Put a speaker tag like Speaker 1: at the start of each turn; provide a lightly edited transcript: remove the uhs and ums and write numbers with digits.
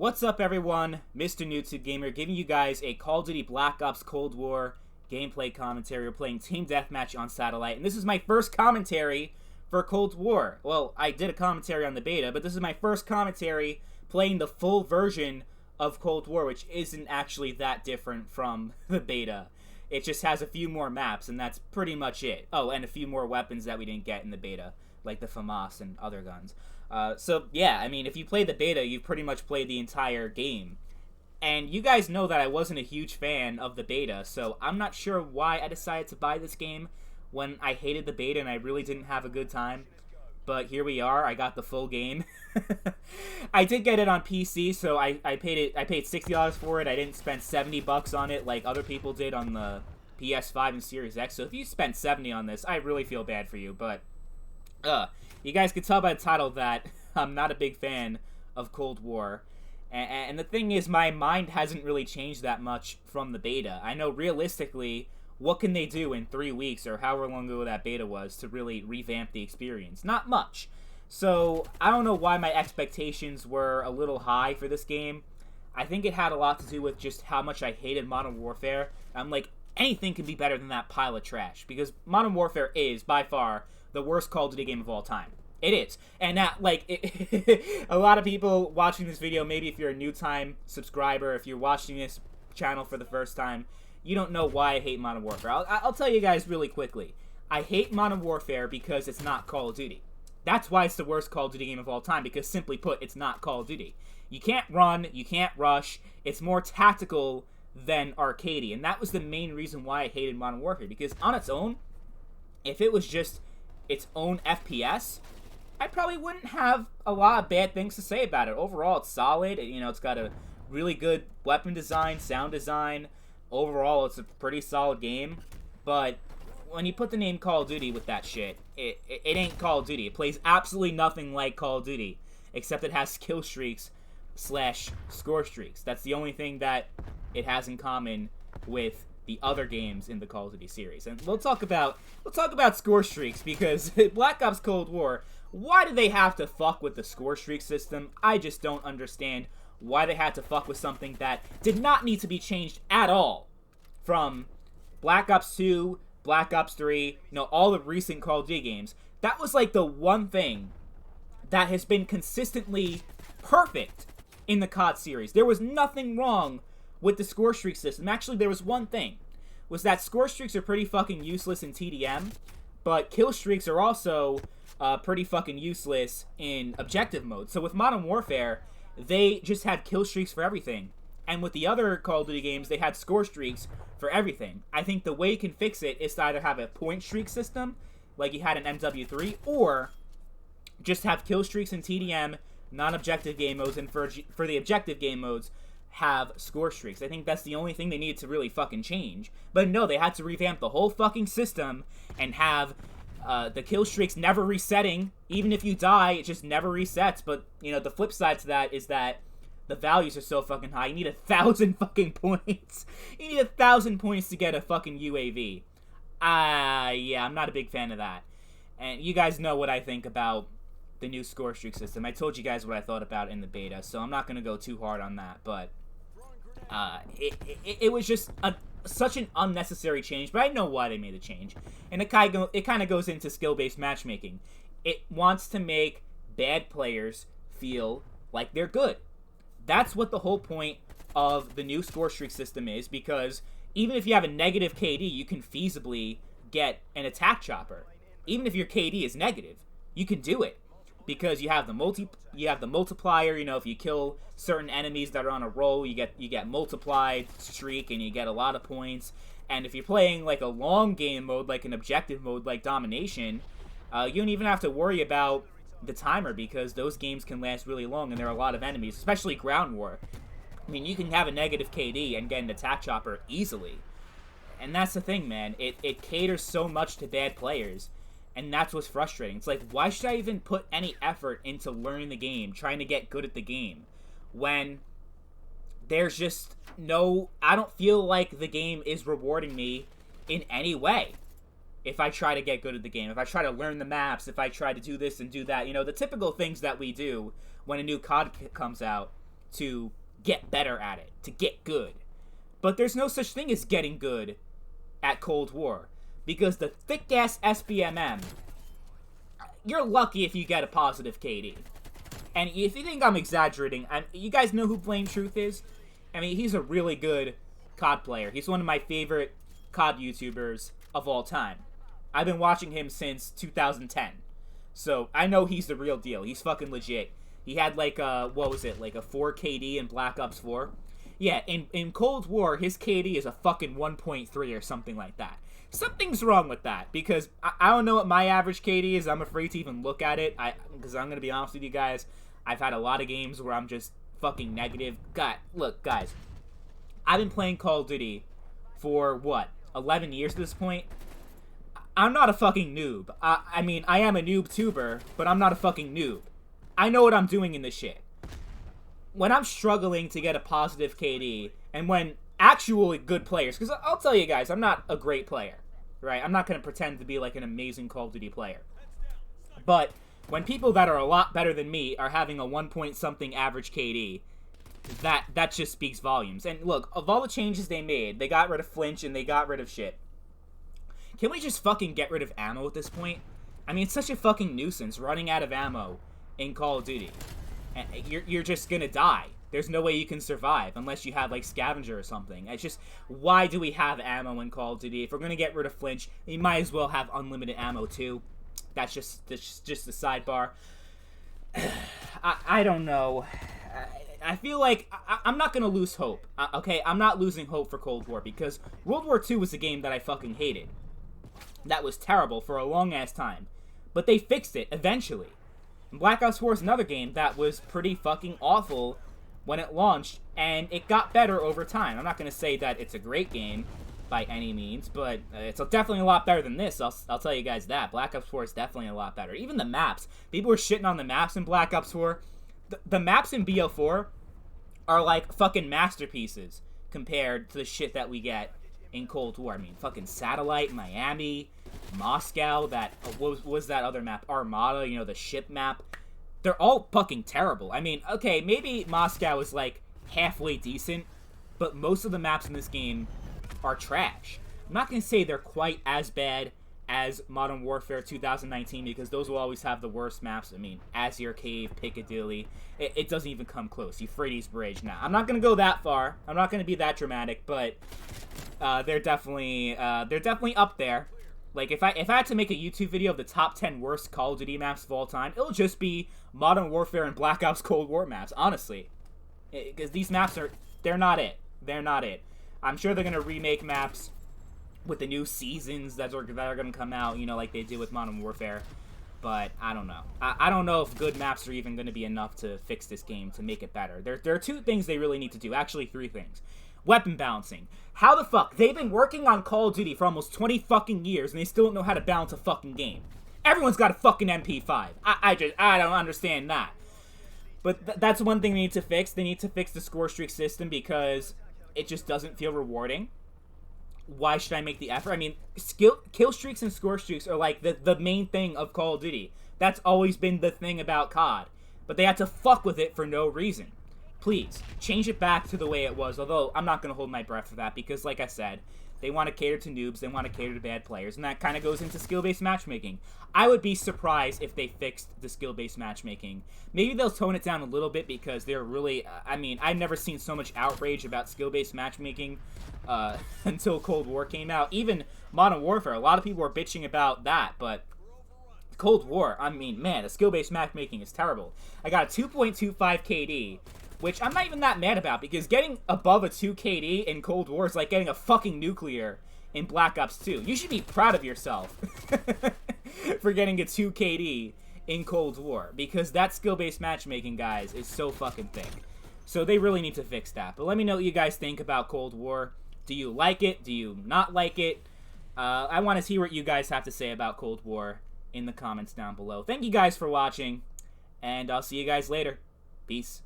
Speaker 1: What's up, everyone? Mr. YouTube Gamer giving you guys a Call of Duty Black Ops Cold War gameplay commentary. We're playing Team Deathmatch on Satellite, and this is my first commentary for Cold War. Well, I did a commentary on the beta, but this is my first commentary playing the full version of Cold War, which isn't actually that different from the beta. It just has a few more maps, and that's pretty much it. Oh, and a few more weapons that we didn't get in the beta, like the FAMAS and other guns. So, yeah, I mean, if you play the beta, you've pretty much played the entire game. And you guys know that I wasn't a huge fan of the beta, so I'm not sure why I decided to buy this game when I hated the beta and I really didn't have a good time. But here we are, I got the full game. I did get it on PC, so I paid $60 for it. I didn't spend $70 on it like other people did on the PS5 and Series X. So if you spent $70 on this, I really feel bad for you, but you guys can tell by the title that I'm not a big fan of Cold War. And the thing is, my mind hasn't really changed that much from the beta. I know realistically, what can they do in 3 weeks or however long ago that beta was to really revamp the experience? Not much. So, I don't know why my expectations were a little high for this game. I think it had a lot to do with just how much I hated Modern Warfare. I'm like, anything can be better than that pile of trash. Because Modern Warfare is, by far, the worst Call of Duty game of all time. It is. And that, like, a lot of people watching this video, maybe if you're a new-time subscriber, if you're watching this channel for the first time, you don't know why I hate Modern Warfare. I'll tell you guys really quickly. I hate Modern Warfare because it's not Call of Duty. That's why it's the worst Call of Duty game of all time, because simply put, it's not Call of Duty. You can't run, you can't rush, it's more tactical than arcadey, and that was the main reason why I hated Modern Warfare, because on its own, if it was just its own FPS, I probably wouldn't have a lot of bad things to say about it. Overall, it's solid. You know, it's got a really good weapon design, sound design. Overall, it's a pretty solid game. But when you put the name Call of Duty with that shit, it ain't Call of Duty. It plays absolutely nothing like Call of Duty, except it has kill streaks / score streaks. That's the only thing that it has in common with the other games in the Call of Duty series. And we'll talk about score streaks, because Black Ops Cold War, why do they have to fuck with the score streak system? I just don't understand why they had to fuck with something that did not need to be changed at all from Black Ops 2, Black Ops 3, you know, all the recent Call of Duty games. That was like the one thing that has been consistently perfect in the COD series. There was nothing wrong with the score streak system. Actually, there was one thing, was that score streaks are pretty fucking useless in TDM, but kill streaks are also pretty fucking useless in objective mode. So with Modern Warfare, they just had kill streaks for everything. And with the other Call of Duty games, they had score streaks for everything. I think the way you can fix it is to either have a point streak system, like you had in MW3, or just have kill streaks in TDM, non-objective game modes, and for the objective game modes, have score streaks. I think that's the only thing they needed to really fucking change. But no, they had to revamp the whole fucking system and have the kill streaks never resetting. Even if you die, it just never resets. But, you know, the flip side to that is that the values are so fucking high. You need 1,000 fucking points. You need 1,000 points to get a fucking UAV. Yeah, I'm not a big fan of that. And you guys know what I think about the new score streak system. I told you guys what I thought about it in the beta, so I'm not going to go too hard on that. But it was just such an unnecessary change, but I know why they made the change. And it kind of goes into skill-based matchmaking. It wants to make bad players feel like they're good. That's what the whole point of the new score streak system is, because even if you have a negative KD, you can feasibly get an attack chopper. Even if your KD is negative, you can do it, because you have the multiplier. You know, if you kill certain enemies that are on a roll, you get multiplied streak, and you get a lot of points. And if you're playing like a long game mode, like an objective mode, like domination, you don't even have to worry about the timer, because those games can last really long, and there are a lot of enemies, especially ground war. I mean, you can have a negative KD and get an attack chopper easily. And that's the thing, man. It caters so much to bad players. And that's what's frustrating. It's like, why should I even put any effort into learning the game, trying to get good at the game, when there's just no... I don't feel like the game is rewarding me in any way if I try to get good at the game, if I try to learn the maps, if I try to do this and do that. You know, the typical things that we do when a new COD comes out. to get better at it, to get good. But there's no such thing as getting good at Cold War, because the thick-ass SBMM, you're lucky if you get a positive KD. And if you think I'm exaggerating, you guys know who Blame Truth is? I mean, he's a really good COD player. He's one of my favorite COD YouTubers of all time. I've been watching him since 2010. So, I know he's the real deal. He's fucking legit. He had like a 4 KD in Black Ops 4? Yeah, in Cold War, his KD is a fucking 1.3 or something like that. Something's wrong with that, because I don't know what my average KD is. I'm afraid to even look at it, because I'm going to be honest with you guys. I've had a lot of games where I'm just fucking negative. God, look, guys. I've been playing Call of Duty for, 11 years at this point? I'm not a fucking noob. I mean, I am a noob tuber, but I'm not a fucking noob. I know what I'm doing in this shit. When I'm struggling to get a positive KD, and when actually good players, because I'll tell you guys, I'm not a great player, right? I'm not going to pretend to be like an amazing Call of Duty player. But when people that are a lot better than me are having a 1-point-something average KD, that just speaks volumes. And look, of all the changes they made, they got rid of flinch and they got rid of shit. Can we just fucking get rid of ammo at this point? I mean, it's such a fucking nuisance running out of ammo in Call of Duty. And you're just gonna die. There's no way you can survive unless you have, like, scavenger or something. It's just, why do we have ammo in Call of Duty? If we're gonna get rid of flinch, you might as well have unlimited ammo too. That's just the sidebar. I don't know. I feel like I'm not gonna lose hope. Okay, I'm not losing hope for Cold War, because World War II was a game that I fucking hated. That was terrible for a long ass time. But they fixed it eventually. Black Ops 4 is another game that was pretty fucking awful when it launched, and it got better over time. I'm not going to say that it's a great game by any means, but it's definitely a lot better than this. I'll tell you guys that. Black Ops 4 is definitely a lot better. Even the maps. People were shitting on the maps in Black Ops 4. The maps in BO4 are like fucking masterpieces compared to the shit that we get in Cold War. I mean, fucking Satellite, Miami, Moscow, what was that other map? Armada, you know, the ship map. They're all fucking terrible. I mean, okay, maybe Moscow is, like, halfway decent, but most of the maps in this game are trash. I'm not going to say they're quite as bad as Modern Warfare 2019, because those will always have the worst maps. I mean, Azure Cave, Piccadilly, it doesn't even come close. Euphrates Bridge. Now, I'm not going to go that far. I'm not going to be that dramatic, but they're definitely up there. Like, if I had to make a YouTube video of the top 10 worst Call of Duty maps of all time, it'll just be Modern Warfare and Black Ops Cold War maps, honestly. Because these maps they're not it. They're not it. I'm sure they're going to remake maps with the new seasons that are going to come out, you know, like they did with Modern Warfare. But I don't know. I don't know if good maps are even going to be enough to fix this game, to make it better. There are two things they really need to do. Actually, three things. Weapon balancing. How the fuck? They've been working on Call of Duty for almost 20 fucking years, and they still don't know how to balance a fucking game. Everyone's got a fucking MP5. I don't understand that. But that's one thing they need to fix. They need to fix the score streak system, because it just doesn't feel rewarding. Why should I make the effort? I mean, kill streaks and score streaks are like the main thing of Call of Duty. That's always been the thing about COD. But they had to fuck with it for no reason. Please, change it back to the way it was. Although, I'm not going to hold my breath for that, because, like I said, they want to cater to noobs, they want to cater to bad players, and that kind of goes into skill-based matchmaking. I would be surprised if they fixed the skill-based matchmaking. Maybe they'll tone it down a little bit, because they're really... I mean, I've never seen so much outrage about skill-based matchmaking until Cold War came out. Even Modern Warfare, a lot of people were bitching about that, but... Cold War, I mean, man, the skill-based matchmaking is terrible. I got a 2.25 KD, which I'm not even that mad about, because getting above a 2 KD in Cold War is like getting a fucking nuclear in Black Ops 2. You should be proud of yourself for getting a 2 KD in Cold War, because that skill-based matchmaking, guys, is so fucking thick. So they really need to fix that. But let me know what you guys think about Cold War. Do you like it? Do you not like it? I want to hear what you guys have to say about Cold War in the comments down below. Thank you guys for watching, and I'll see you guys later. Peace.